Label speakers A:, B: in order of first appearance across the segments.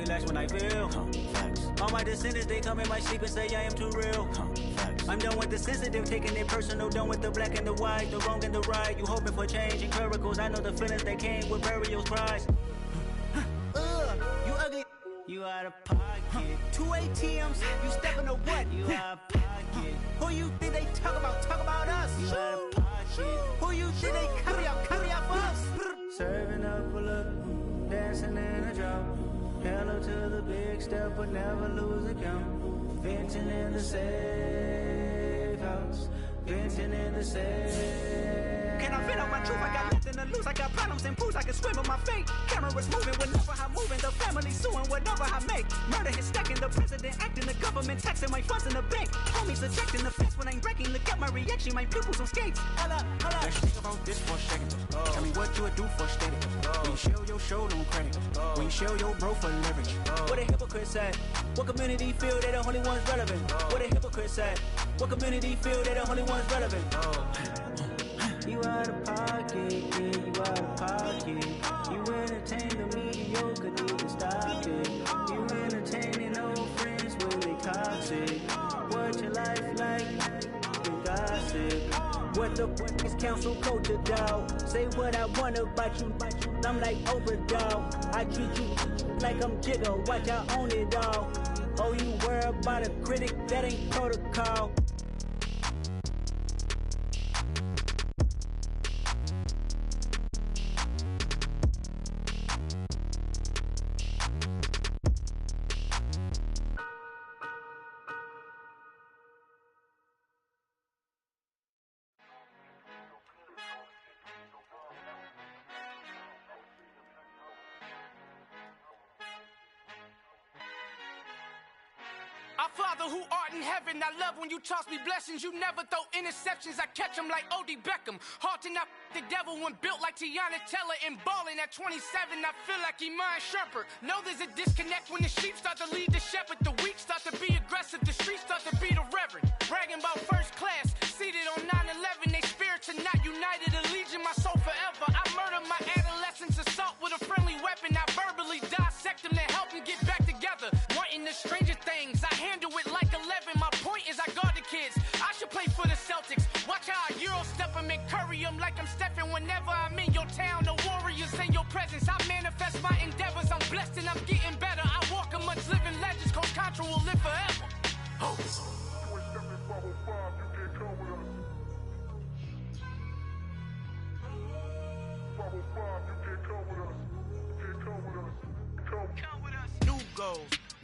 A: relax when I feel. All my descendants, they come in my sleep and say I am too real. I'm done with the sensitive, taking it personal. Done with the black and the white, the wrong and the right. You hoping for change and miracles. I know the feelings that came with burials, cries. You ugly. You out of pocket. 2 ATMs, you stepping to what? You out of pocket. Who you think they talk about? Talk about us. You out of pocket. Who you think they carry out for us? Serving up a look, dancing in a drop. Hello to the big step, but never lose a count. Venting in the safe house. Venting in the safe. Can I vent out my truth? I got nothing to lose. I got problems and pools. I can swim with my fate. Cameras moving whenever I'm moving. The family suing whatever I make. Murder is stacking. The president acting. The government taxing my funds in the bank. Homies ejecting the fence when I'm breaking. Look at my reaction. My pupils on skates. Holla, holla.
B: Let's think about this for a second. Tell me what you would do for status. When you show your show, don't credit. When you show your bro for leverage.
A: What a hypocrite said. What community feel they the only ones relevant? What a hypocrite said. What community feel they the only ones relevant? You out of pocket, yeah, you out of pocket. You entertain the mediocre, need to stop it. You entertaining old friends when they toxic. What your life like? You gossip. What the fuck is council culture, dawg? Say what I want about you. I'm like Oprah, dawg. I treat you like I'm Jigga. Watch I own it all. Oh, you worry about a critic? That ain't protocol.
C: Our Father who art in heaven, I love when you toss me blessings. You never throw interceptions, I catch them like O.D. Beckham. Hard to not the devil when built like Tiana Teller and balling at 27. I feel like Iman Shumpert. Know there's a disconnect when the sheep start to lead the shepherd. The weak start to be aggressive, the streets start to be the reverend. Bragging about first class, seated on 9/11. They spirits are not united, a legion, my soul forever. I murder my adolescence, assault with a friendly weapon. I verbally dissect them to help them get back together. Wanting the stranger things, I handle it like 11. My point is I guard the kids. I should play for the Celtics. Watch how I Euro step them and curry them like I'm Stephen. Whenever I'm in your town, the Warriors in your presence. I manifest my endeavors. I'm blessed and I'm getting better. I walk amongst living legends. Coach Contra will live forever. Oh.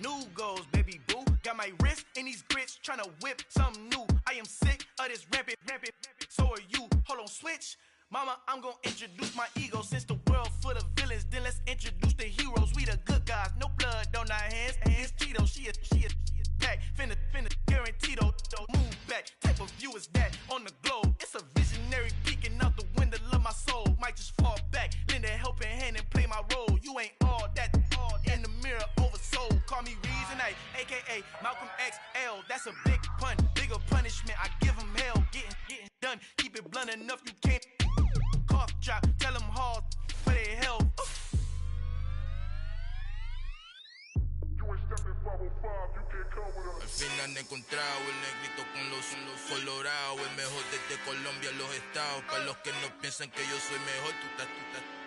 C: New goals, baby boo. Got my wrist in these grits, tryna whip something new. I am sick of this rampant. So are you. Hold on, switch. Mama, I'm gonna introduce my ego. Since the world full of villains, then let's introduce the heroes. We the good guys, no blood on our hands. Hands Tito, she a pack. Finna guarantee though. Move back. Type of view is that on the globe? It's a visionary peeking out the window of my soul. Might just fall back, lend a helping hand and play my role. You ain't all that in the mirror oversold. Call me Reasonite, aka Malcolm XL. That's a big pun, bigger punishment. I give him hell, getting done. Keep it blunt enough, you can't. Cough drop, tell them hard for their health.
D: Al fin han encontrado el negrito con los colorados. El mejor desde Colombia, los estados. Para los que no piensan que yo soy mejor,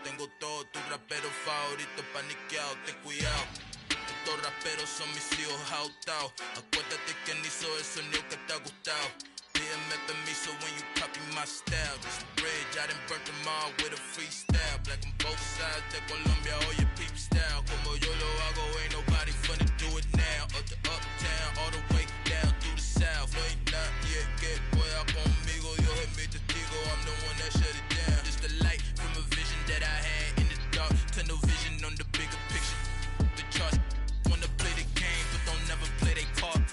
D: tengo todos tus raperos favoritos paniqueados. Ten cuidado, estos raperos son mis hijos jautados. Acuérdate quién hizo el sonido que te ha gustado. Pídeme permiso when you copy my style. This bridge, I done burnt them all with a freestyle. Black on both sides de Colombia, oye peep style. Como yo lo hago, ain't nobody finna do it now. Up the uptown, all the way down through the south. No ain't not yet, que pueda conmigo. Dios es mi testigo, I'm the one that shut it down. Just the light from a vision that I had in the dark. Tunnel vision on the bigger picture. The charts wanna play the game, but don't never play their part.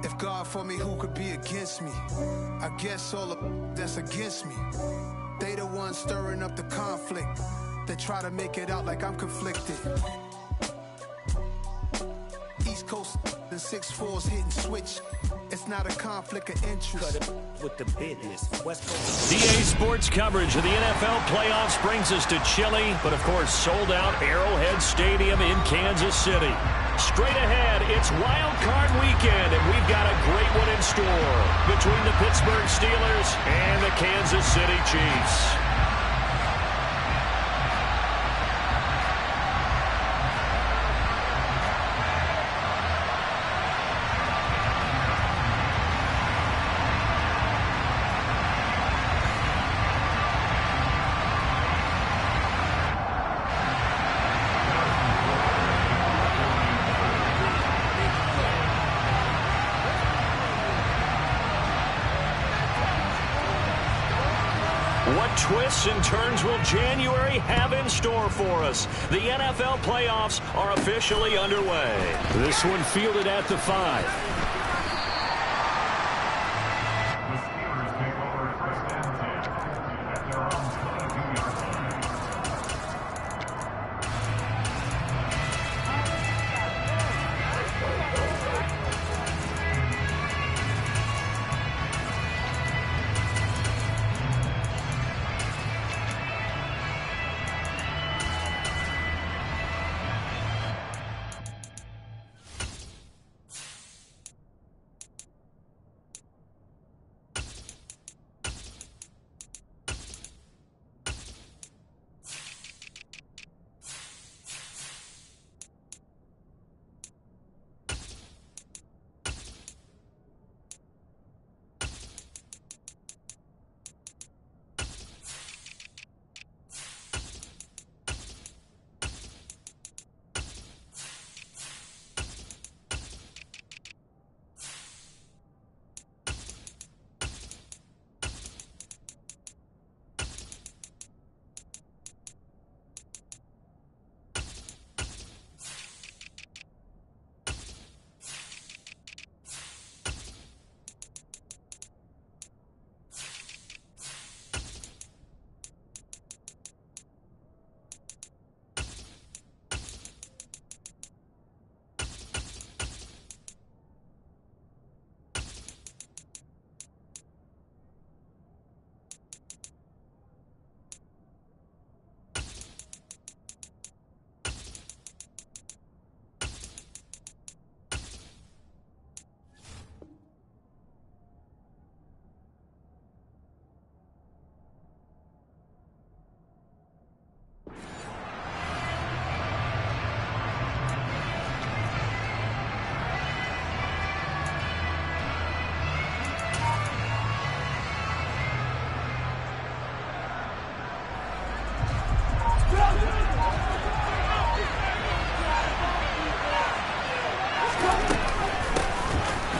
E: If God for me, who could be against me? I guess all the that's against me. They the ones stirring up the conflict. They try to make it out like I'm conflicted. Coast and 6'4s hitting switch. It's not a conflict of interest.
A: With the business. West Coast.
F: DA Sports coverage of the NFL playoffs brings us to Chile, but of course sold out Arrowhead Stadium in Kansas City. Straight ahead, it's Wild Card Weekend, and we've got a great one in store between the Pittsburgh Steelers and the Kansas City Chiefs. What twists and turns will January have in store for us? The NFL playoffs are officially underway. This one fielded at the 5.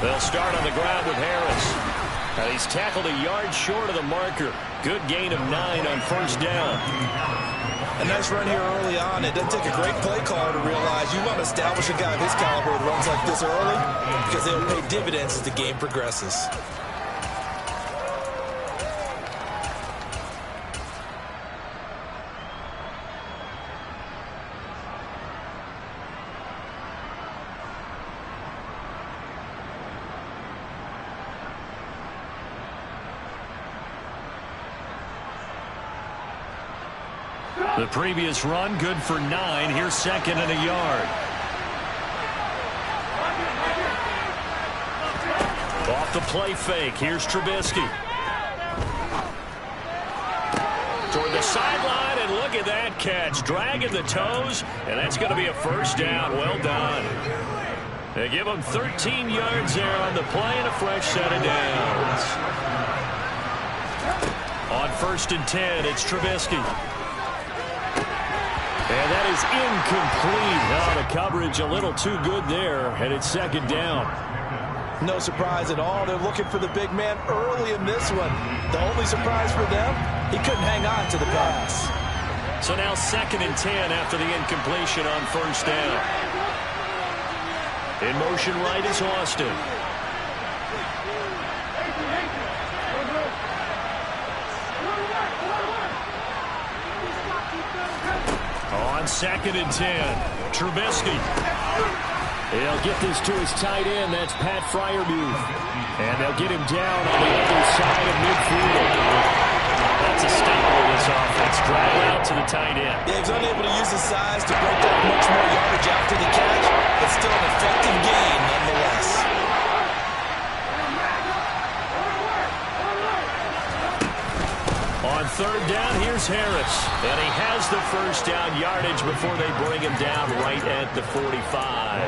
F: They'll start on the ground with Harris. And he's tackled a yard short of the marker. Good gain of 9 on first down.
G: A nice run here early on. It doesn't take a great play caller to realize you want to establish a guy of his caliber with runs like this early because they'll pay dividends as the game progresses.
F: The previous run, good for 9. Here's second and a yard. Off the play fake. Here's Trubisky. Toward the sideline, and look at that catch. Dragging the toes, and that's going to be a first down. Well done. They give him 13 yards there on the play and a fresh set of downs. On first and 10, it's Trubisky. And that is incomplete. Oh, the coverage a little too good there, and it's second down.
G: No surprise at all. They're looking for the big man early in this one. The only surprise for them, he couldn't hang on to the pass.
F: So now second and 10 after the incompletion on first down. In motion right is Austin. On second and 10, Trubisky. He'll get this to his tight end. That's Pat Freiermuth. And they'll get him down on the other side of midfield. That's a staple of this offense. Drive out to the tight end.
G: Yeah, he's unable to use his size to break up much more yardage after the catch, but still an effective gain nonetheless.
F: On third down, here's Harris. And he has the first down yardage before they bring him down right at the 45.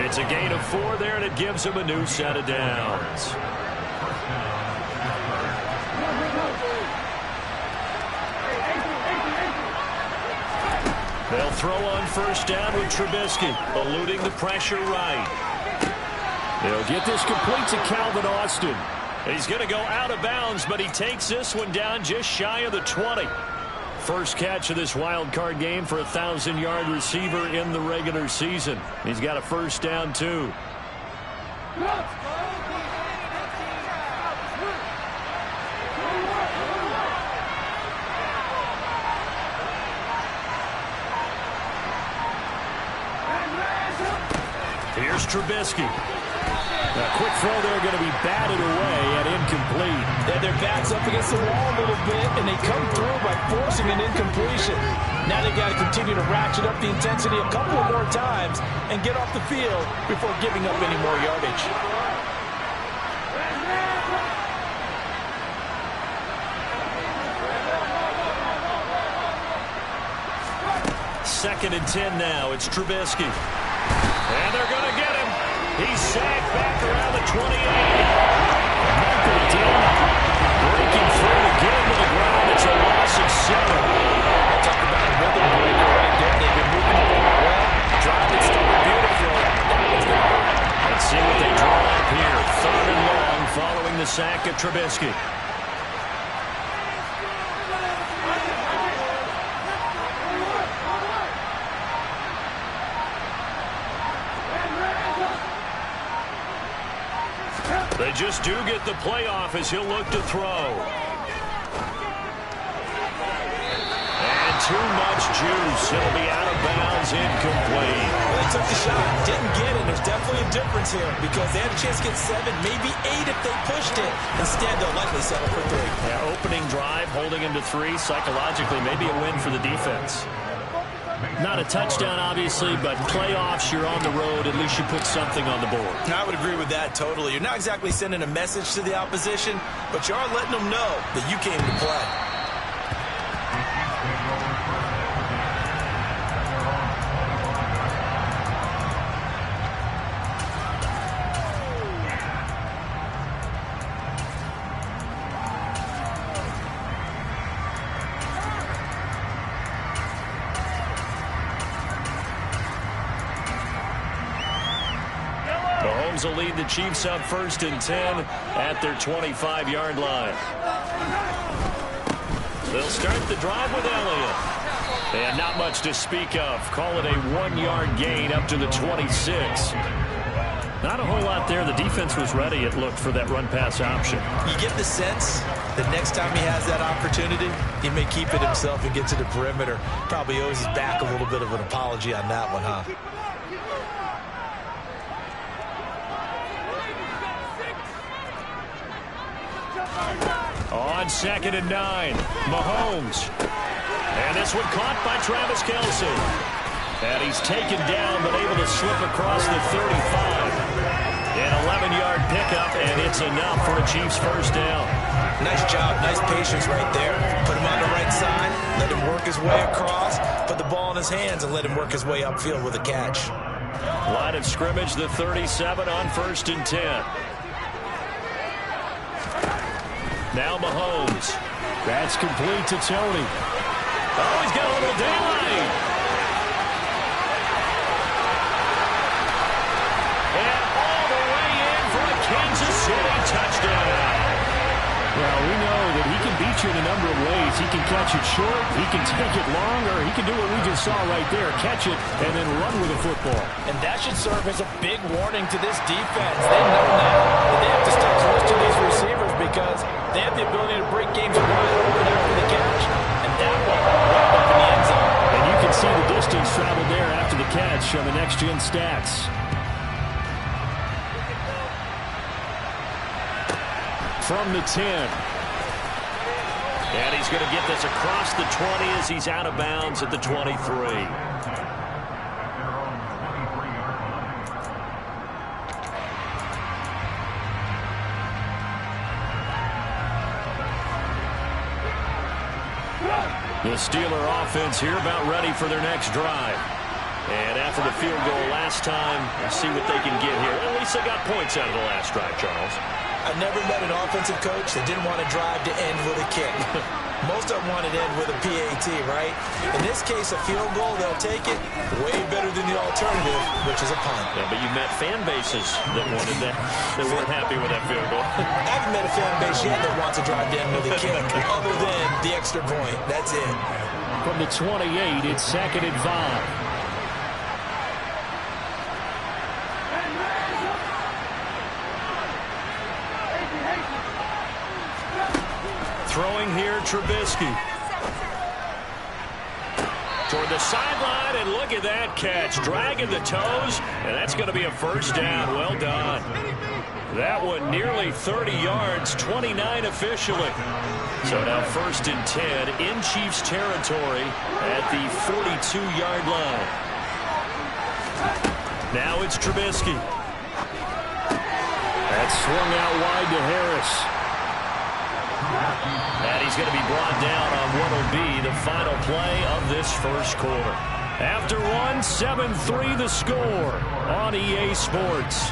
F: It's a gain of 4 there, and it gives him a new set of downs. They'll throw on first down with Trubisky, eluding the pressure right. They'll get this complete to Calvin Austin. He's going to go out of bounds, but he takes this one down just shy of the 20. First catch of this wild card game for a 1,000-yard receiver in the regular season. He's got a first down, too. Here's Trubisky. A quick throw there going to be batted away and incomplete.
G: Yeah, their back's up against the wall a little bit, and they come through by forcing an incompletion. Now they've got to continue to ratchet up the intensity a couple of more times and get off the field before giving up any more yardage.
F: Second and 10 now. It's Trubisky. And they're going to get him. He's sacked back around the 28. Michael Dillon breaking through to get him to the ground. It's a loss of 7.
G: Talk about a rhythm breaker right there. They've been moving the ball well. Drive it started beautiful.
F: Let's see what they draw up here. Third and long following the sack of Trubisky. They just do get the playoff as he'll look to throw. And too much juice. It'll be out of bounds, incomplete.
G: Well, they took the shot, didn't get it. There's definitely a difference here because they had a chance to get 7, maybe 8 if they pushed it. Instead, they'll likely settle for 3.
F: Yeah, opening drive, holding him to 3. Psychologically, maybe a win for the defense. Not a touchdown, obviously, but playoffs, you're on the road. At least you put something on the board.
G: I would agree with that totally. You're not exactly sending a message to the opposition, but you are letting them know that you came to play.
F: Will lead the Chiefs up first and 10 at their 25-yard line. They'll start the drive with Elliott. And not much to speak of. Call it a 1-yard gain up to the 26. Not a whole lot there. The defense was ready, it looked, for that run-pass option.
G: You get the sense that next time he has that opportunity, he may keep it himself and get to the perimeter. Probably owes his back a little bit of an apology on that one, huh?
F: On second and 9, Mahomes. And this one caught by Travis Kelce. And he's taken down, but able to slip across the 35. An 11-yard pickup, and it's enough for a Chiefs first down.
G: Nice job, nice patience right there. Put him on the right side, let him work his way across, put the ball in his hands, and let him work his way upfield with a catch.
F: Line of scrimmage, the 37 on first and 10. Now Mahomes. That's complete to Tony. Oh, he's got a little daylight. And all the way in for a Kansas City touchdown. Well, we know that he can beat you in a number of ways. He can catch it short, he can take it long, or he can do what we just saw right there, catch it and then run with the football.
G: And that should serve as a big warning to this defense. They know now that they have to stay close to these receivers because they have the ability to break games wide open after the catch, and that one right up in the end zone.
F: And you can see the distance traveled there after the catch on the next-gen stats. from the 10. And he's going to get this across the 20 as he's out of bounds at the 23. The Steeler offense here about ready for their next drive. And after the field goal last time, we'll see what they can get here. At least they got points out of the last drive, Charles.
G: I've never met an offensive coach that didn't want to drive to end with a kick. Most of them want to end with a PAT, right? In this case, a field goal, they'll take it. Way better than the alternative, which is a punt.
F: Yeah, but you met fan bases that wanted that. They weren't happy with that field goal.
G: I haven't met a fan base yet that wants to drive to end with a kick, other than the extra point. That's it.
F: From the 28, it's 2nd and 5. Throwing here, Trubisky. Toward the sideline, and look at that catch. Dragging the toes, and that's going to be a first down. Well done. That one nearly 30 yards, 29 officially. So now 1st and 10 in Chiefs territory at the 42-yard line. Now it's Trubisky. That's swung out wide to Harris. And he's going to be brought down on what will be the final play of this first quarter. After one, 7-3 the score on EA Sports.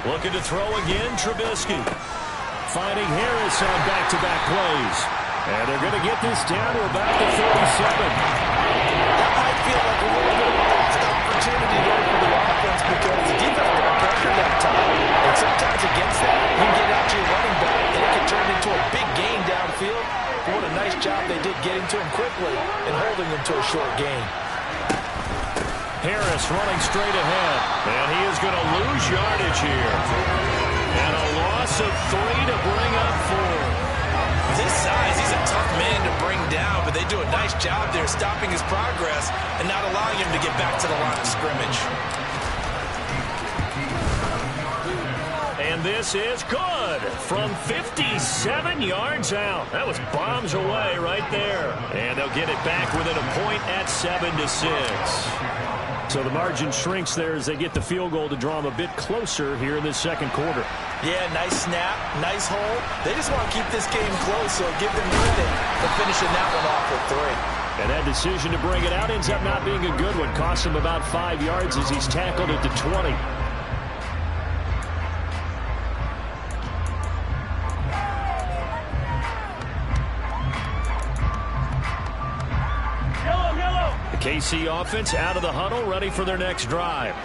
F: Looking to throw again, Trubisky. Finding Harris on back-to-back plays. And they're going to get this down to about the 37.
G: That might feel like a little bit of a lost opportunity there for the offense because the defense got pressure that time. And sometimes against that, you can get out to your running back and it can turn into a big gain downfield. But what a nice job they did getting to him quickly and holding him to a short gain.
F: Harris running straight ahead, and he is going to lose yardage here. And a loss of 3 to bring up 4.
G: This size, he's a tough man to bring down, but they do a nice job there stopping his progress and not allowing him to get back to the line of scrimmage.
F: And this is good from 57 yards out. That was bombs away right there. And they'll get it back within a point at 7-6. So the margin shrinks there as they get the field goal to draw them a bit closer here in this second quarter.
G: Yeah, nice snap, nice hole. They just want to keep this game close, so give them credit for finishing that one off with 3.
F: And that decision to bring it out ends up not being a good one. Costs him about 5 yards as he's tackled at the 20. KC offense out of the huddle, ready for their next drive.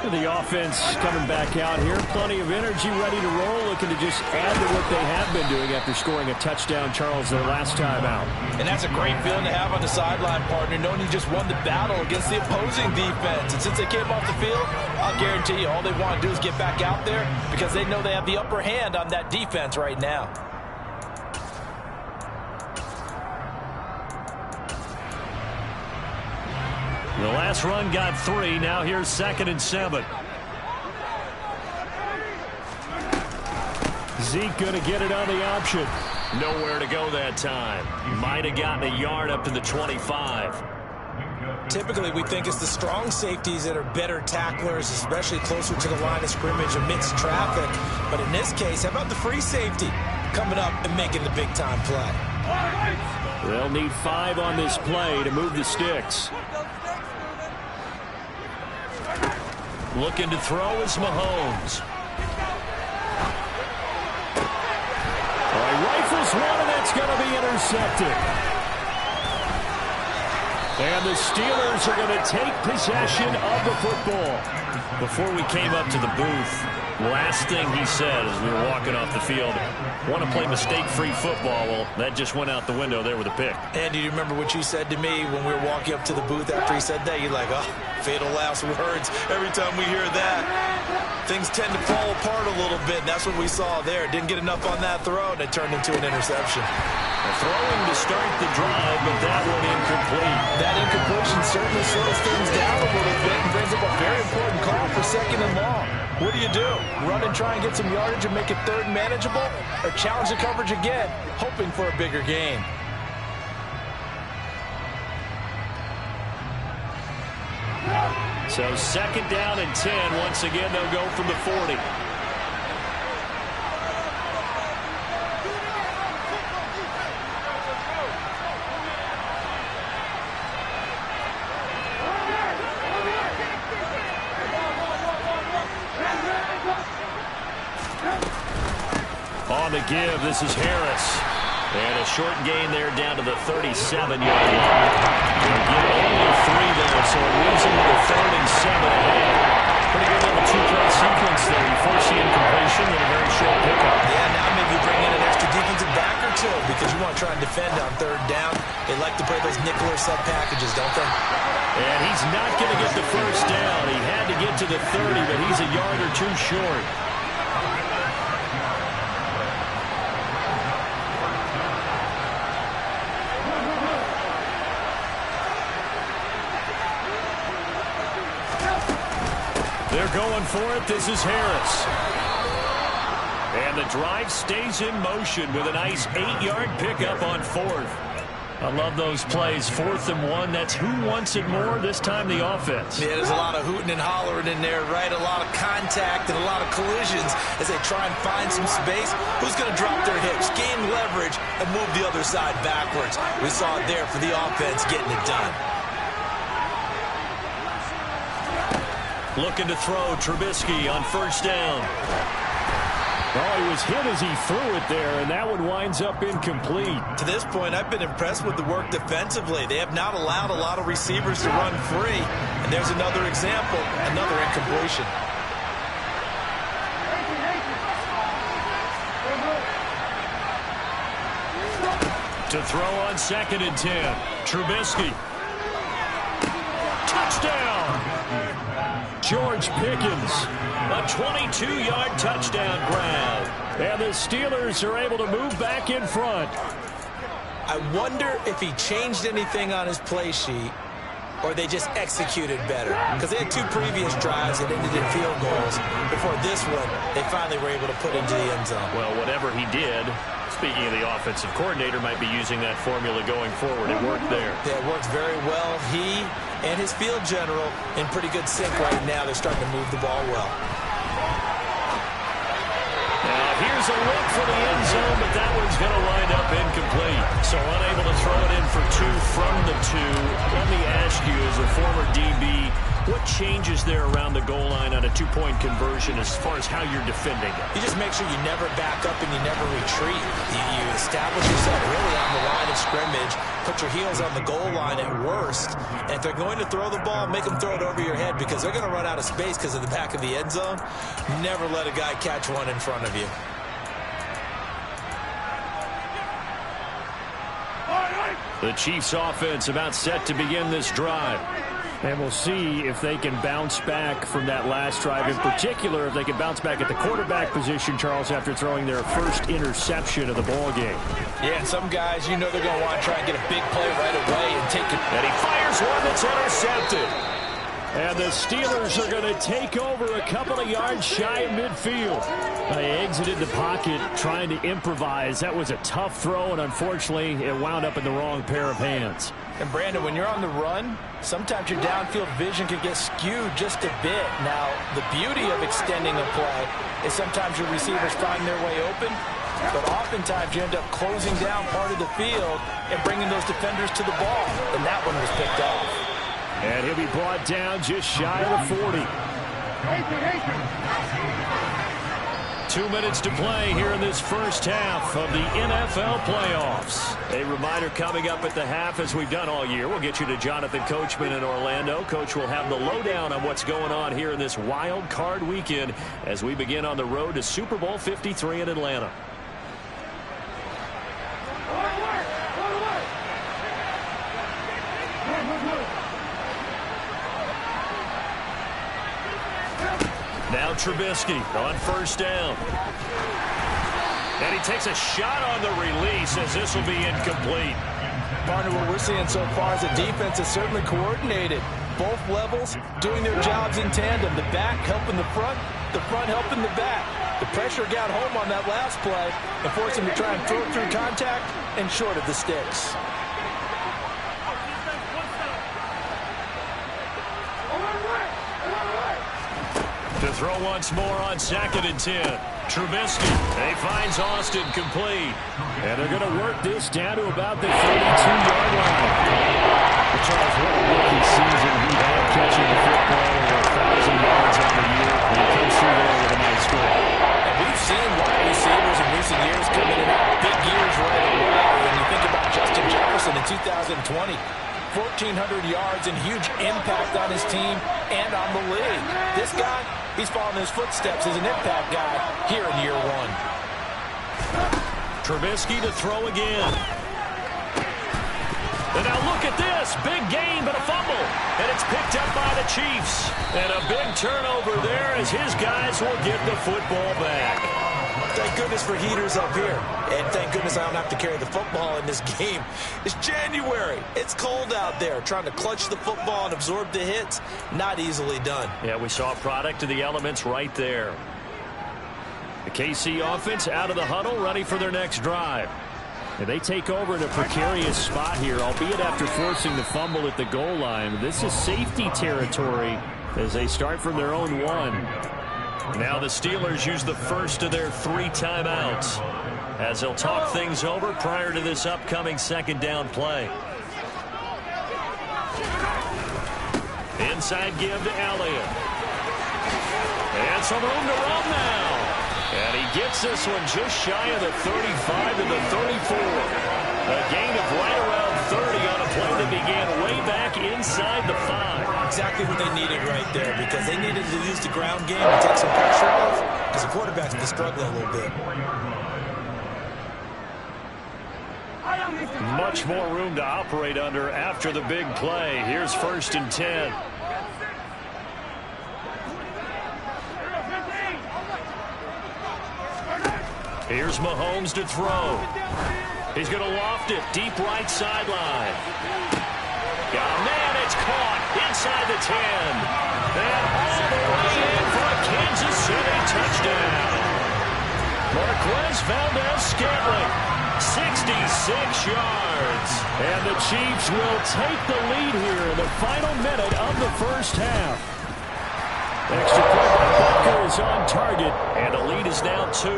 F: The offense coming back out here. Plenty of energy, ready to roll, looking to just add to what they have been doing after scoring a touchdown, Charles, their last time out.
G: And that's a great feeling to have on the sideline, partner, knowing you just won the battle against the opposing defense. And since they came off the field, I'll guarantee you all they want to do is get back out there because they know they have the upper hand on that defense right now.
F: The last run got 3. Now here's 2nd and 7. Zeke going to get it on the option. Nowhere to go that time. Might have gotten a yard up to the 25.
G: Typically, we think it's the strong safeties that are better tacklers, especially closer to the line of scrimmage amidst traffic. But in this case, how about the free safety coming up and making the big-time play?
F: They'll need 5 on this play to move the sticks. Looking to throw is Mahomes. All right, rifles one, and that's going to be intercepted. And the Steelers are going to take possession of the football. Before we came up to the booth, last thing he said as we were walking off the field, want to play mistake-free football. Well, that just went out the window there with a pick.
G: And do you remember what you said to me when we were walking up to the booth after he said that? You're like, oh, fatal last words. Every time we hear that, things tend to fall apart a little bit, and that's what we saw there. Didn't get enough on that throw, and it turned into an interception.
F: Throwing to start the drive, but that one incomplete.
G: That incompletion certainly slows things down a little bit and brings up a very important call for 2nd and long. What do? Run and try and get some yardage and make it 3rd and manageable, or challenge the coverage again, hoping for a bigger gain?
F: So 2nd down and 10. Once again, they'll go from the 40. On the give, this is Harris. And a short gain there down to the 37-yard line. They'll get only 3 there, so it leaves them with a 3rd and 7 ahead. Pretty good little 2-play sequence there. You force the incompletion and a very short pickup.
G: Yeah, now maybe bring in an extra defensive back or two because you want to try and defend on 3rd down. They like to play those nickel or sub packages, don't they?
F: And he's not going to get the 1st down. He had to get to the 30, but he's a yard or 2 short. They're going for it. This is Harris. And the drive stays in motion with a nice 8-yard pickup on 4th. I love those plays. 4th and 1. That's who wants it more. This time the offense.
G: Yeah, there's a lot of hooting and hollering in there, right? A lot of contact and a lot of collisions as they try and find some space. Who's going to drop their hips, gain leverage, and move the other side backwards? We saw it there for the offense getting it done.
F: Looking to throw, Trubisky on 1st down. Oh, he was hit as he threw it there, and that one winds up incomplete.
G: To this point, I've been impressed with the work defensively. They have not allowed a lot of receivers to run free. And there's another example, another incompletion.
F: To throw on 2nd and 10. Trubisky. Touchdown! George Pickens, a 22-yard touchdown grab. And the Steelers are able to move back in front.
G: I wonder if he changed anything on his play sheet or they just executed better. Because they had 2 previous drives that ended in field goals. Before this one, they finally were able to put into the end zone.
F: Well, whatever he did, speaking of the offensive coordinator, might be using that formula going forward. It worked there.
G: Yeah, it worked very well. He and his field general in pretty good sync right now. They're starting to move the ball well.
F: Now, here's a look for the end zone, but that one's going to wind up incomplete. So unable to throw it in for 2 from the 2. Let me ask you, as a former DB, what changes there around the goal line on a 2-point conversion as far as how you're defending it?
G: You just make sure you never back up and you never retreat. You establish yourself really on the line of scrimmage, put your heels on the goal line at worst, and if they're going to throw the ball, make them throw it over your head because they're going to run out of space because of the back of the end zone. Never let a guy catch one in front of you.
F: The Chiefs offense about set to begin this drive. And we'll see if they can bounce back from that last drive. In particular, if they can bounce back at the quarterback position, Charles, after throwing their first interception of the ball game.
G: Yeah, and some guys, you know they're going to want to try and get a big play right away and take it.
F: And he fires one that's intercepted. And the Steelers are going to take over a couple of yards shy of midfield. They exited the pocket trying to improvise. That was a tough throw, and unfortunately, it wound up in the wrong pair of hands.
G: And Brandon, when you're on the run, sometimes your downfield vision can get skewed just a bit. Now, the beauty of extending a play is sometimes your receivers find their way open, but oftentimes you end up closing down part of the field and bringing those defenders to the ball. And that one was picked off.
F: And he'll be brought down just shy of the 40. 2 minutes to play here in this first half of the NFL playoffs. A reminder coming up at the half, as we've done all year. We'll get you to Jonathan Coachman in Orlando. Coach will have the lowdown on what's going on here in this wild card weekend as we begin on the road to Super Bowl 53 in Atlanta. Now Trubisky on first down. And he takes a shot on the release as this will be incomplete.
G: Partner, what we're seeing so far is the defense is certainly coordinated. Both levels doing their jobs in tandem. The back helping the front helping the back. The pressure got home on that last play and forced him to try and throw through contact and short of the sticks.
F: To throw once more on 2nd and 10. Trubisky. He finds Austin complete. And they're going to work this down to about the 32-yard line.
H: Charles, what a rookie season he had catching the football over 1,000 yards on the year. And he comes through there with a nice score.
G: And we've seen wide receivers in recent years come in and have big years right away. When you think about Justin Jefferson in 2020, 1,400 yards and huge impact on his team and on the league. This guy, he's following his footsteps as an impact guy here in year one.
F: Trubisky to throw again. And now look at this. Big gain, but a fumble. And it's picked up by the Chiefs. And a big turnover there as his guys will get the football back.
G: Thank goodness for heaters up here. And thank goodness I don't have to carry the football in this game. It's January. It's cold out there. Trying to clutch the football and absorb the hits, not easily done.
F: Yeah, we saw a product of the elements right there. The KC offense out of the huddle, ready for their next drive. And they take over in a precarious spot here, albeit after forcing the fumble at the goal line. This is safety territory as they start from their own one. Now the Steelers use the first of their 3 timeouts as they'll talk things over prior to this upcoming 2nd down play. Inside give to Elliott. And some room to run now. And he gets this one just shy of the 35 to the 34. A gain of right around 30 on a play that began way back inside the 5.
G: Exactly what they needed right there, because they needed to use the ground game and take some pressure off, because the quarterback's been struggling a little bit.
F: Much more room to operate under after the big play. Here's 1st and 10. Here's Mahomes to throw. He's going to loft it deep right sideline. Man, it's caught inside the 10. And all the way in for a Kansas City touchdown. Marquez Valdez-Scantling, 66 yards. And the Chiefs will take the lead here in the final minute of the first half. Extra point by Butker is on target, and the lead is now 2.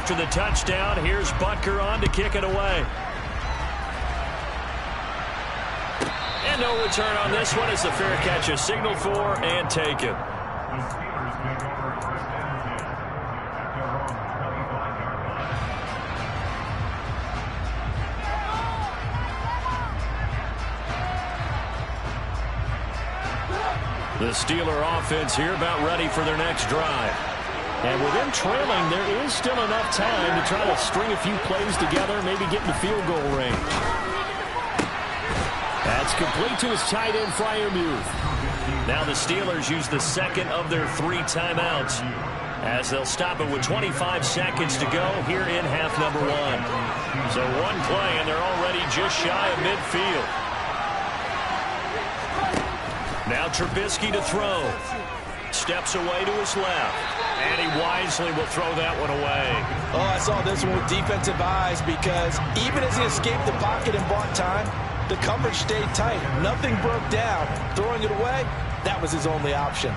F: After the touchdown, here's Butker on to kick it away. And no return on this one as the fair catch is signaled for and taken. The Steeler offense here about ready for their next drive. And with them trailing, there is still enough time to try to string a few plays together, maybe get in the field goal range. That's complete to his tight end, Freiermuth. Now the Steelers use the 2nd of their 3 timeouts as they'll stop it with 25 seconds to go here in half number 1. So 1 play, and they're already just shy of midfield. Now Trubisky to throw. Steps away to his left. And he wisely will throw that one away.
G: Oh, I saw this one with defensive eyes, because even as he escaped the pocket and bought time, the coverage stayed tight. Nothing broke down. Throwing it away, that was his only option.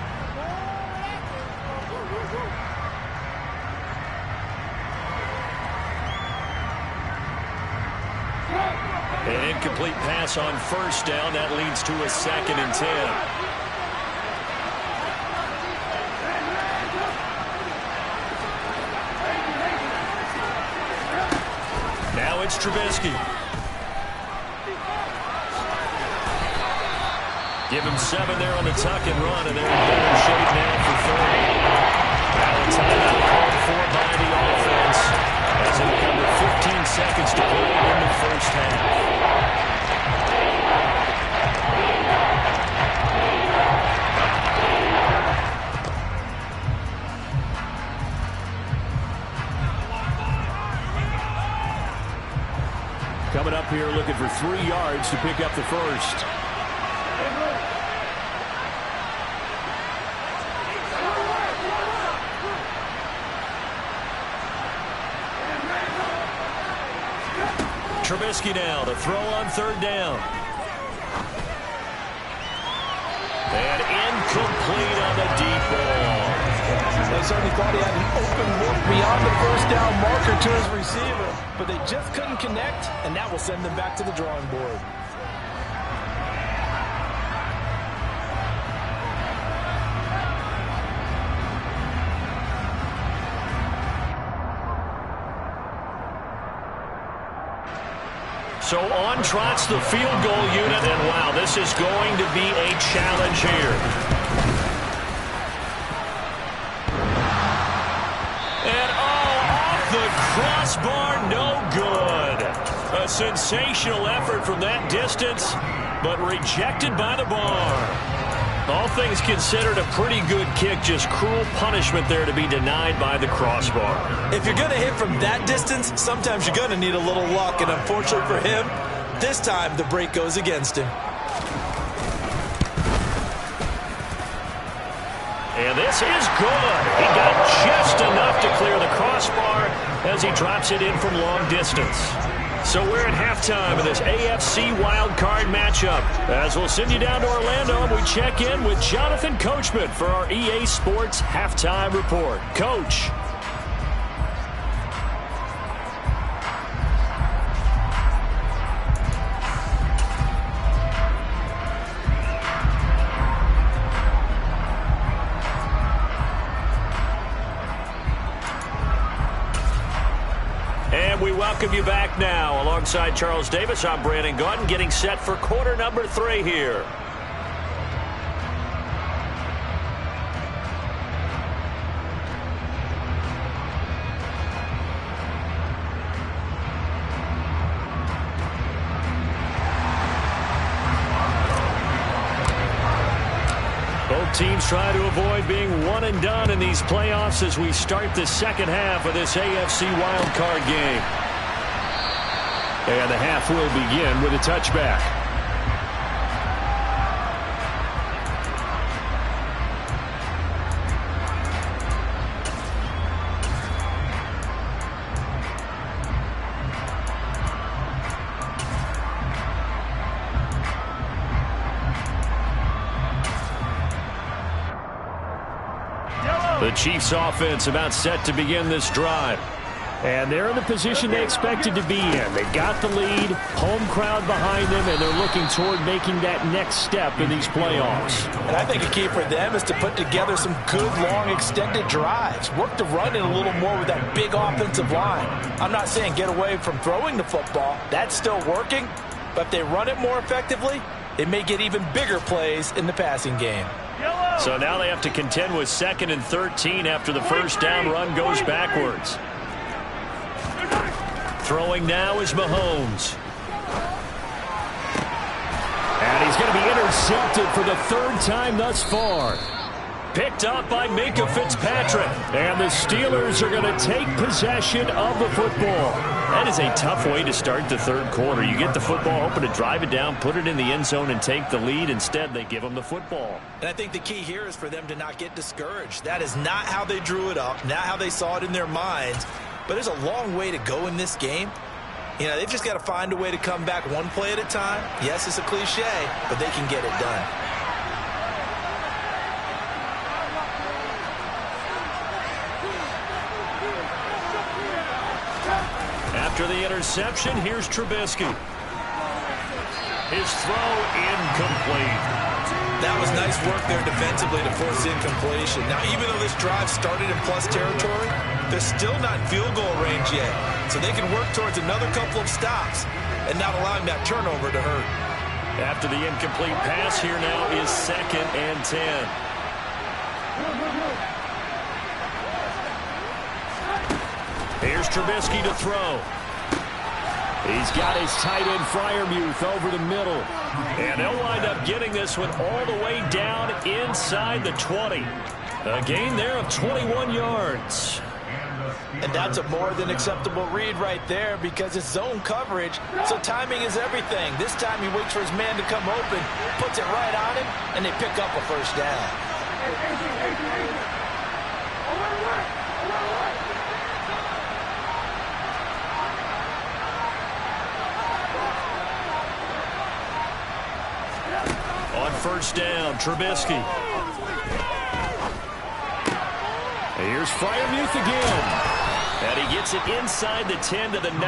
F: An incomplete pass on first down. That leads to a 2nd and 10. Now it's Trubisky. Give him 7 there on the tuck and run, and they're in better shape now for 3rd. Now a timeout called for by the offense as they come with 15 seconds to play in the first half. Coming up here looking for 3 yards to pick up the first. Trubisky now to throw on 3rd down. And incomplete on the deep ball.
G: They certainly thought he had an open look beyond the first down marker to his receiver, but they just couldn't connect, and that will send them back to the drawing board.
F: So on trots the field goal unit, and wow, this is going to be a challenge here. And off the crossbar, no good. A sensational effort from that distance, but rejected by the bar. All things considered, a pretty good kick, just cruel punishment there to be denied by the crossbar.
G: If you're going to hit from that distance, sometimes you're going to need a little luck, and unfortunately for him, this time the break goes against him.
F: And this is good. He got just enough to clear the crossbar as he drops it in from long distance. So we're at halftime of this AFC wildcard matchup. As we'll send you down to Orlando, and we check in with Jonathan Coachman for our EA Sports Halftime Report. Coach. We welcome you back now. Alongside Charles Davis, I'm Brandon Gaudin, getting set for quarter number 3 here. Both teams try to avoid being one and done in these playoffs as we start the second half of this AFC wildcard game. And the half will begin with a touchback. The Chiefs offense about set to begin this drive. And they're in the position they expected to be in. They got the lead, home crowd behind them, and they're looking toward making that next step in these playoffs.
G: And I think a key for them is to put together some good, long, extended drives. Work the run in a little more with that big offensive line. I'm not saying get away from throwing the football. That's still working. But if they run it more effectively, it may get even bigger plays in the passing game.
F: So now they have to contend with 2nd and 13 after the first down run goes backwards. Throwing now is Mahomes. And he's going to be intercepted for the 3rd time thus far. Picked up by Minkah Fitzpatrick. And the Steelers are going to take possession of the football. That is a tough way to start the 3rd quarter. You get the football, hoping to drive it down, put it in the end zone, and take the lead. Instead, they give them the football.
G: And I think the key here is for them to not get discouraged. That is not how they drew it up, not how they saw it in their minds. But there's a long way to go in this game. You know, they've just got to find a way to come back one play at a time. Yes, it's a cliche, but they can get it done.
F: After the interception, here's Trubisky. His throw incomplete.
G: That was nice work there defensively to force incompletion. Now, even though this drive started in plus territory, they're still not in field goal range yet. So they can work towards another couple of stops and not allowing that turnover to hurt.
F: After the incomplete pass, here now is 2nd and 10. Here's Trubisky to throw. He's got his tight end Freiermuth over the middle. And they'll wind up getting this one all the way down inside the 20. A gain there of 21 yards.
G: And that's a more than acceptable read right there because it's zone coverage, so timing is everything. This time he waits for his man to come open, puts it right on him, and they pick up a first down.
F: On first down, Trubisky. Here's Freiermuth again. And he gets it inside the 10 to the 9.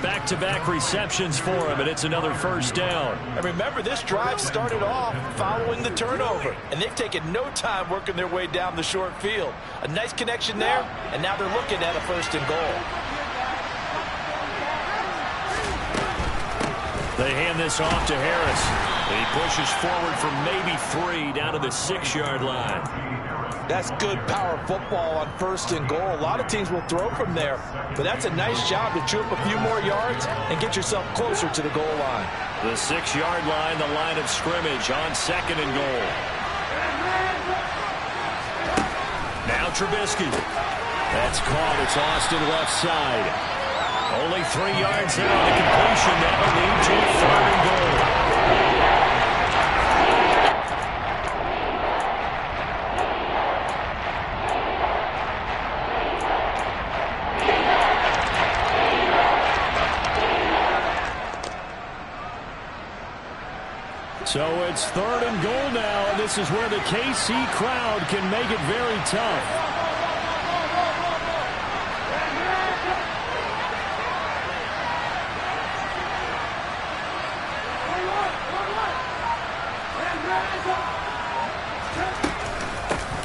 F: Back-to-back receptions for him, and it's another first down.
G: And remember, this drive started off following the turnover, and they've taken no time working their way down the short field. A nice connection there, and now they're looking at a 1st and goal.
F: They hand this off to Harris. He pushes forward for maybe 3 down to the 6-yard line.
G: That's good power football on 1st and goal. A lot of teams will throw from there, but that's a nice job to chew up a few more yards and get yourself closer to the goal line.
F: The 6-yard line, the line of scrimmage on 2nd and goal. Now Trubisky. That's caught. It's Austin left side. Only 3 yards there on the completion. That'll lead to 3rd and goal. So it's 3rd and goal now, and this is where the KC crowd can make it very tough.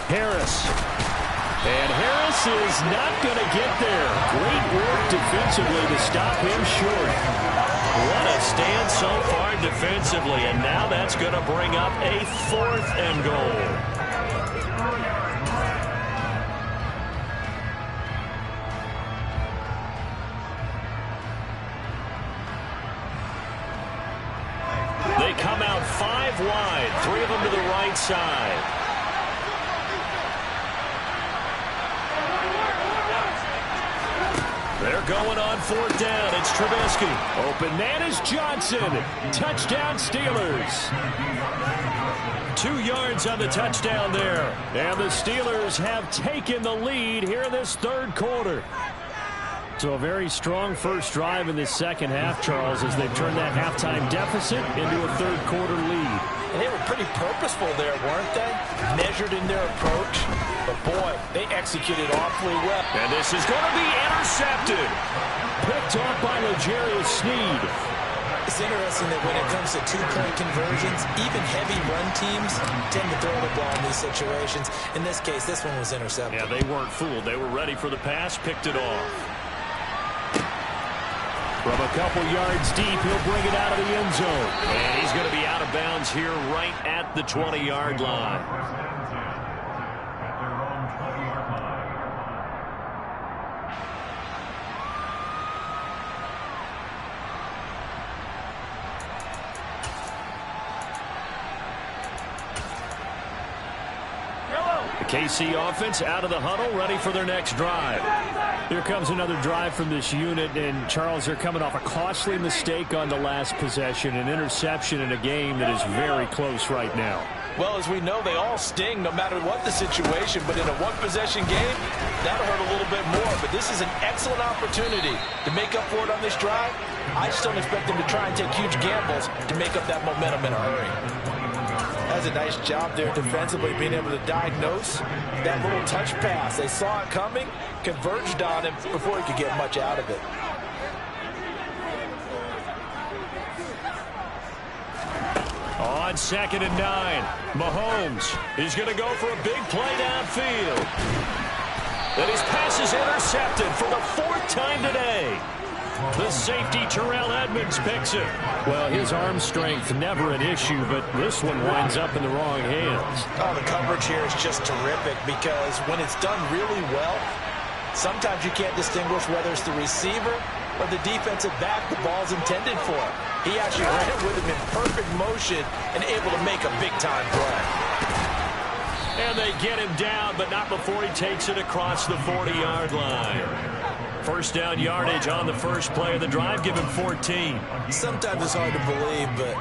F: Harris. And Harris is not going to get there. Great work defensively to stop him short. What a stand so far defensively, and now that's going to bring up a 4th and goal. They come out 5 wide, 3 of them to the right side. They're going on 4th down. It's Trubisky. Open man is Johnson. Touchdown Steelers. 2 yards on the touchdown there. And the Steelers have taken the lead here in this 3rd quarter. So a very strong first drive in this second half, Charles, as they've turned that halftime deficit into a 3rd quarter lead.
G: And they were pretty purposeful there, weren't they? Measured in their approach. But, boy, they executed awfully well.
F: And this is going to be intercepted. Picked off by L'Jarius Sneed.
I: It's interesting that when it comes to 2-point conversions, even heavy run teams tend to throw the ball in these situations. In this case, this one was intercepted.
F: Yeah, they weren't fooled. They were ready for the pass, picked it off. From a couple yards deep, he'll bring it out of the end zone. And he's going to be out of bounds here right at the 20-yard line. KC offense out of the huddle, ready for their next drive. Here comes another drive from this unit, and Charles, they're coming off a costly mistake on the last possession, an interception in a game that is very close right now.
G: Well, as we know, they all sting no matter what the situation, but in a one-possession game, that'll hurt a little bit more. But this is an excellent opportunity to make up for it on this drive. I just don't expect them to try and take huge gambles to make up that momentum in a hurry. That's a nice job there defensively, being able to diagnose that little touch pass. They saw it coming, converged on him before he could get much out of it.
F: on 2nd and 9. Mahomes is going to go for a big play downfield. And his pass is intercepted for the 4th time today. The safety, Terrell Edmonds, picks it.
H: Well, his arm strength, never an issue, but this one winds up in the wrong hands.
I: Oh, the coverage here is just terrific because when it's done really well, sometimes you can't distinguish whether it's the receiver or the defensive back the ball's intended for. He actually ran with him in perfect motion and able to make a big-time play.
F: And they get him down, but not before he takes it across the 40-yard line. First down yardage on the first play of the drive. Give him 14.
I: Sometimes it's hard to believe, but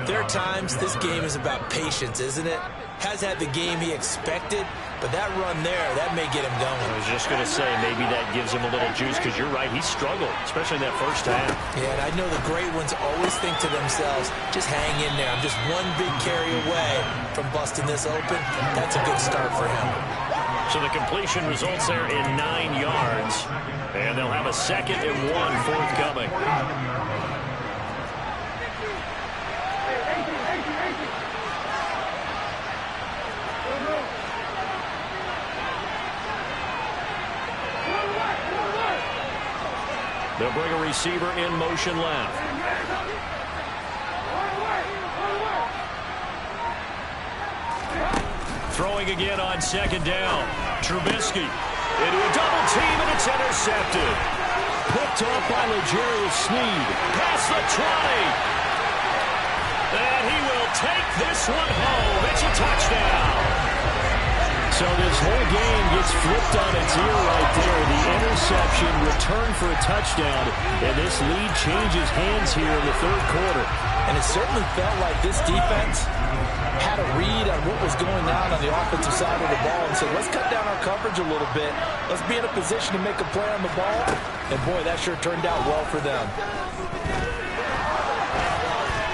I: there are times this game is about patience, isn't it? Has had the game he expected, but that run there, that may get him going.
F: I was just going to say, maybe that gives him a little juice, because you're right, he struggled, especially in that first half.
I: Yeah, and I know the great ones always think to themselves, just hang in there. I'm just one big carry away from busting this open. That's a good start for him.
F: So the completion results there in 9 yards, and they'll have a 2nd and 1 forthcoming. They'll bring a receiver in motion left. Throwing again on 2nd down. Trubisky into a double team, and it's intercepted. Picked off by L'Jarius Sneed. Past the 20. And he will take this one home. It's a touchdown.
H: So this whole game gets flipped on its ear right there. The interception, return for a touchdown, and this lead changes hands here in the 3rd quarter.
I: And it certainly felt like this defense had a read on what was going on the offensive side of the ball and said, let's cut down our coverage a little bit. Let's be in a position to make a play on the ball. And, boy, that sure turned out well for them.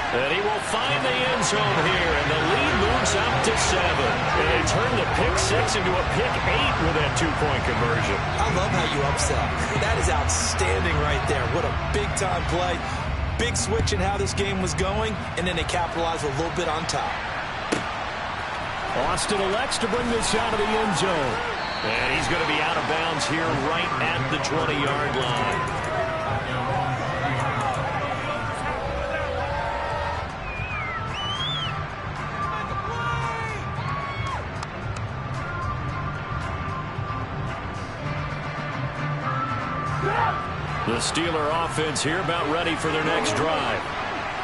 F: And he will find the end zone here, and the lead moves up to 7. And they turn the pick 6 into a pick 8 with that 2-point conversion.
I: I love how you upsell. That is outstanding right there. What a big-time play. Big switch in how this game was going, and then they capitalized a little bit on top.
H: Austin elects to bring this out of the end zone.
F: And he's going to be out of bounds here right at the 20-yard line. The Steeler offense here about ready for their next drive.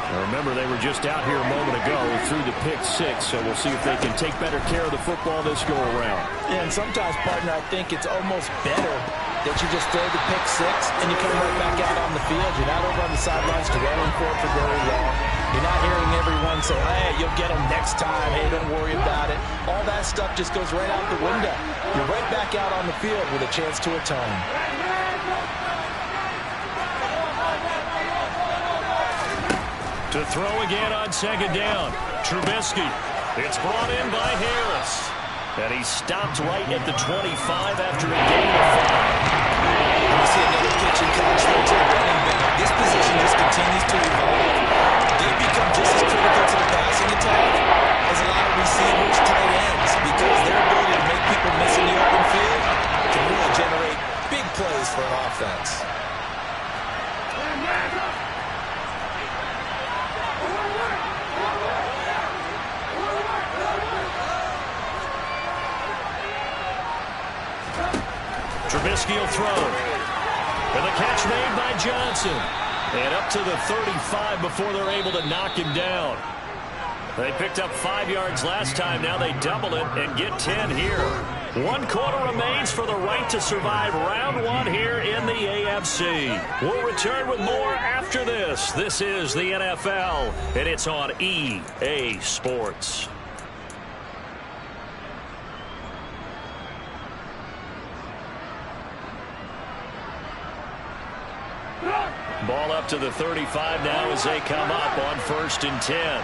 F: Now remember, they were just out here a moment ago through the pick 6, so we'll see if they can take better care of the football this go-around.
I: Yeah, and sometimes, partner, I think it's almost better that you just throw the pick 6 and you come right back out on the field. You're not over on the sidelines dwelling for it for very long. You're not hearing everyone say, hey, you'll get them next time. Hey, don't worry about it. All that stuff just goes right out the window. You're right back out on the field with a chance to atone.
F: To throw again on 2nd down. Trubisky. It's brought in by Harris. And he stopped right at the 25 after a gain of 5.
I: You see another pitch and catch there to the running back. This position just continues to evolve. They become just as critical to the passing attack as a lot of receivers, tight ends, because their ability to make people miss in the open field can really generate big plays for an offense.
F: Trubisky will throw. And the catch made by Johnson. And up to the 35 before they're able to knock him down. They picked up 5 yards last time. Now they double it and get 10 here. 1 quarter remains for the right to survive round 1 here in the AFC. We'll return with more after this. This is the NFL, and it's on EA Sports. Ball up to the 35 now as they come up on 1st and 10.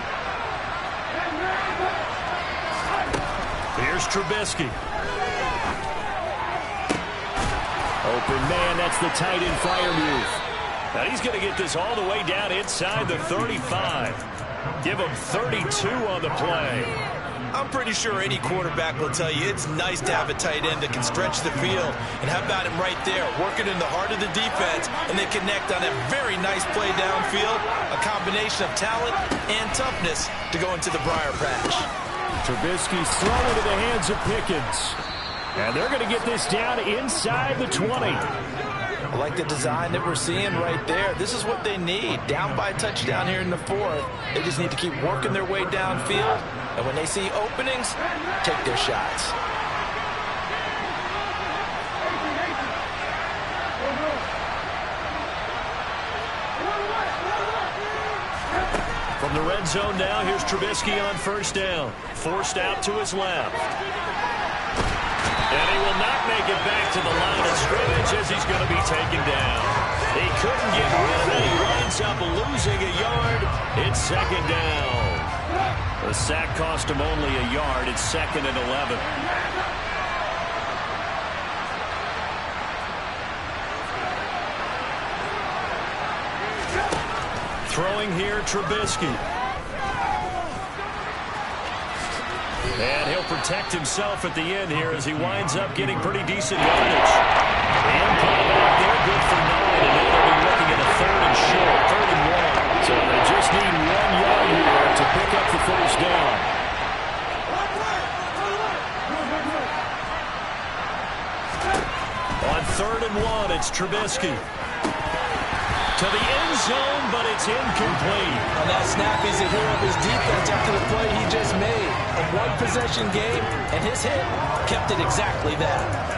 F: Here's Trubisky. Open man, that's the tight end Freiermuth. Now he's going to get this all the way down inside the 35. Give him 32 on the play.
I: I'm pretty sure any quarterback will tell you it's nice to have a tight end that can stretch the field. And how about him right there, working in the heart of the defense, and they connect on a very nice play downfield, a combination of talent and toughness to go into the briar patch.
F: Trubisky's thrown into the hands of Pickens. And they're going to get this down inside the 20.
I: I like the design that we're seeing right there. This is what they need. Down by a touchdown here in the fourth. They just need to keep working their way downfield. And when they see openings, take their shots.
F: From the red zone now, here's Trubisky on first down. Forced out to his left. And he will not make it back to the line of scrimmage as he's going to be taken down. He couldn't get rid of it. He winds up losing a yard. It's second down. The sack cost him only a yard. It's second and 11. Throwing here, Trubisky. And he'll protect himself at the end here as he winds up getting pretty decent yardage. And pull back there, good for 9. And now they'll be looking at a third and short, 3rd and 1. So they just need 1 yard here to pick up the first down. On 3rd and 1, it's Trubisky. To the end zone, but it's incomplete.
I: On that snap, he's a hero of his defense after the play he just made. A one-possession game, and his hit kept it exactly that.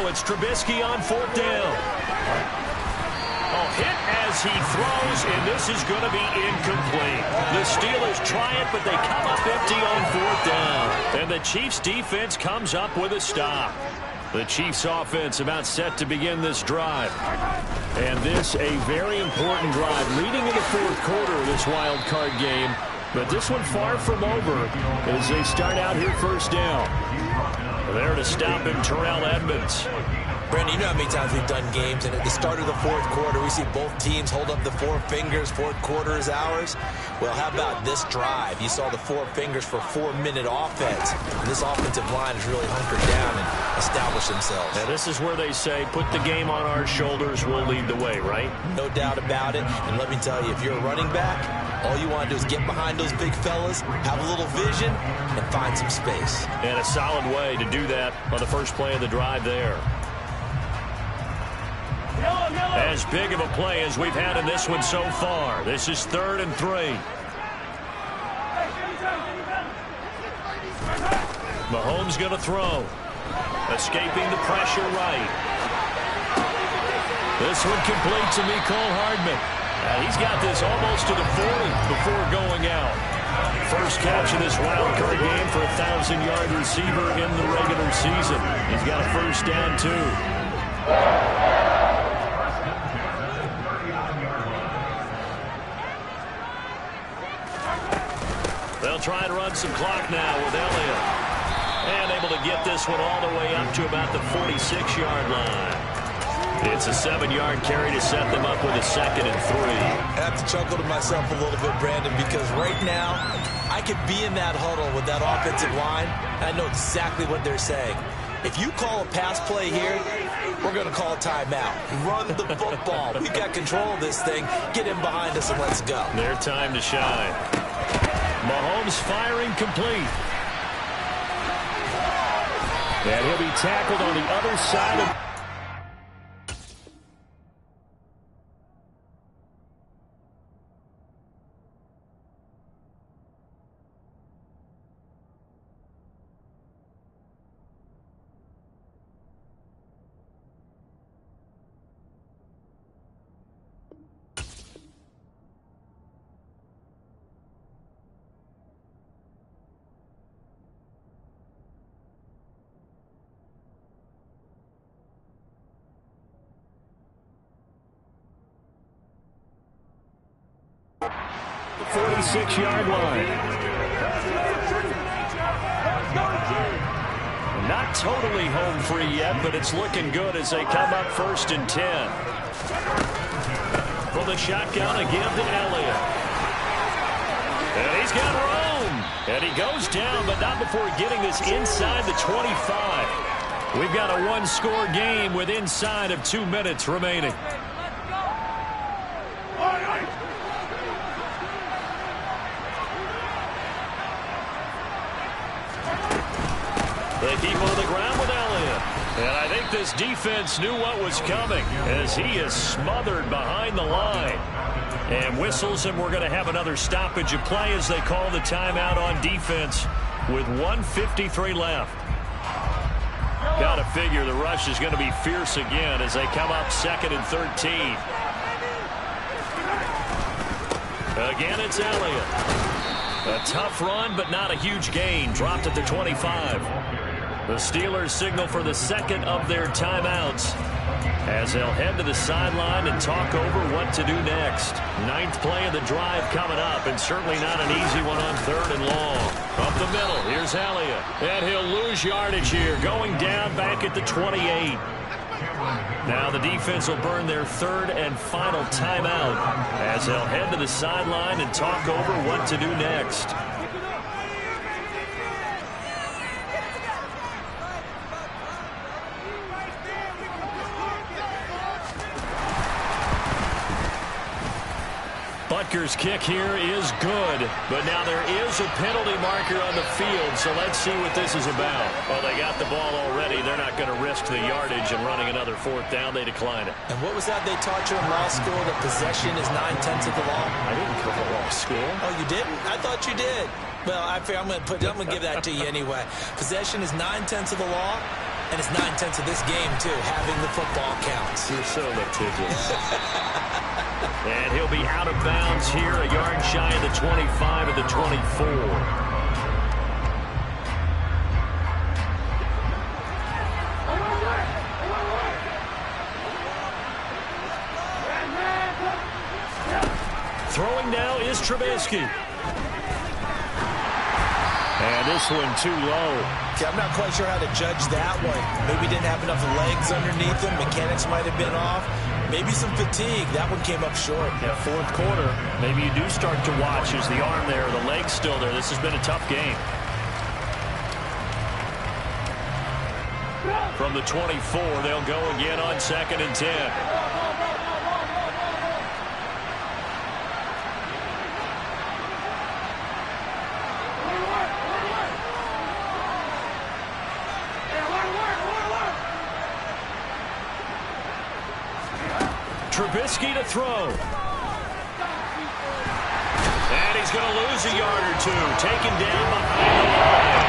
F: It's Trubisky on 4th down. Oh, hit as he throws, and this is going to be incomplete. The Steelers try it, but they come up empty on 4th down. And the Chiefs' defense comes up with a stop. The Chiefs' offense about set to begin this drive. And this a very important drive leading in the 4th quarter of this wild card game. But this one far from over as they start out here first down. There to stop him, Terrell Edmunds.
I: Brandon, you know how many times we've done games, and at the start of the 4th quarter, we see both teams hold up the 4 fingers, 4th quarter is ours. Well, how about this drive? You saw the 4 fingers for 4-minute offense. And this offensive line has really hunkered down and established themselves.
F: Now, this is where they say, put the game on our shoulders, we'll lead the way, right?
I: No doubt about it. And let me tell you, if you're a running back, all you want to do is get behind those big fellas, have a little vision, and find some space.
F: And a solid way to do that on the first play of the drive there. As big of a play as we've had in this one so far. This is 3rd and 3. Mahomes going to throw. Escaping the pressure right. This one complete to Mecole Hardman. He's got this almost to the 40 before going out. First catch of this wild card game for a 1,000-yard receiver in the regular season. He's got a first down, too. They'll try to run some clock now with Elliott. And able to get this one all the way up to about the 46-yard line. It's a 7-yard carry to set them up with a 2nd and 3.
I: I have to chuckle to myself a little bit, Brandon, because right now I could be in that huddle with that offensive line, and I know exactly what they're saying. If you call a pass play here, we're going to call a timeout. Run the football. We've got control of this thing. Get in behind us and let's go.
F: Their time to shine. Mahomes firing complete. And he'll be tackled on the other side of... The 46-yard line. Not totally home free yet, but it's looking good as they come up 1st and 10. From the shotgun again to Elliott. And he's got room. And he goes down, but not before getting this inside the 25. We've got a one-score game with inside of 2 minutes remaining. They keep on the ground with Elliott. And I think this defense knew what was coming as he is smothered behind the line. And whistles, and we're going to have another stoppage of play as they call the timeout on defense with 1:53 left. Got to figure the rush is going to be fierce again as they come up 2nd and 13. Again, it's Elliott. A tough run, but not a huge gain. Dropped at the 25. The Steelers signal for the second of their timeouts as they'll head to the sideline and talk over what to do next. 9th play of the drive coming up, and certainly not an easy one on 3rd and long. Up the middle, here's Elliott. And he'll lose yardage here, going down back at the 28. Now the defense will burn their 3rd and final timeout as they'll head to the sideline and talk over what to do next. Butker's kick here is good, but now there is a penalty marker on the field, so let's see what this is about. Well, they got the ball already. They're not going to risk the yardage and running another 4th down. They decline it.
I: And what was that they taught you in law school, that possession is 9/10 of the law?
F: I didn't go to law school.
I: Oh, you didn't? I thought you did. Well, I'm going to give that to you anyway. Possession is 9/10 of the law, and it's 9/10 of this game, too. Having the football counts.
F: You're so litigious. And he'll be out of bounds here, a yard shy of the 25 of the 24. Throwing now is Trubisky. And this one too low.
I: Okay, I'm not quite sure how to judge that one. Maybe didn't have enough legs underneath him. Mechanics might have been off. Maybe some fatigue. That one came up short.
F: Yeah, 4th quarter. Maybe you do start to watch. Is the arm there, the leg's still there? This has been a tough game. From the 24, they'll go again on 2nd and 10. Trubisky to throw. And he's going to lose a yard or two. Taken down behind the line.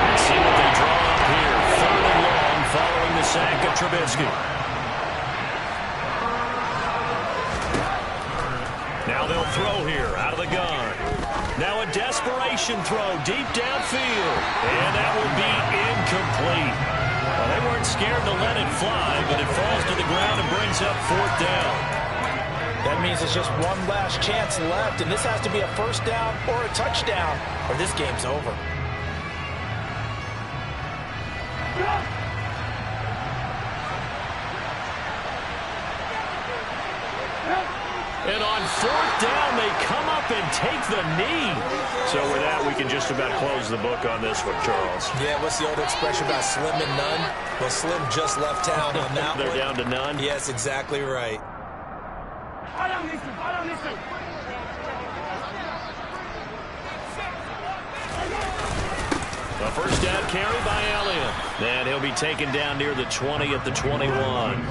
F: Let's see what they draw up here. 3rd and long following the sack of Trubisky. Now they'll throw here out of the gun. Now a desperation throw deep downfield. And that will be incomplete. Well, they weren't scared to let it fly, but it falls to the ground and brings up 4th down.
I: That means there's just one last chance left, and this has to be a 1st down or a touchdown, or this game's over.
F: And on 4th down, they come up and take the knee. So with that, we can just about close the book on this one, Charles.
I: Yeah, what's the old expression about slim and none? Well, Slim just left town on that
F: They're down to none?
I: Yes, exactly right.
F: A 1st down carry by Elliott. And he'll be taken down near the 20 at the 21.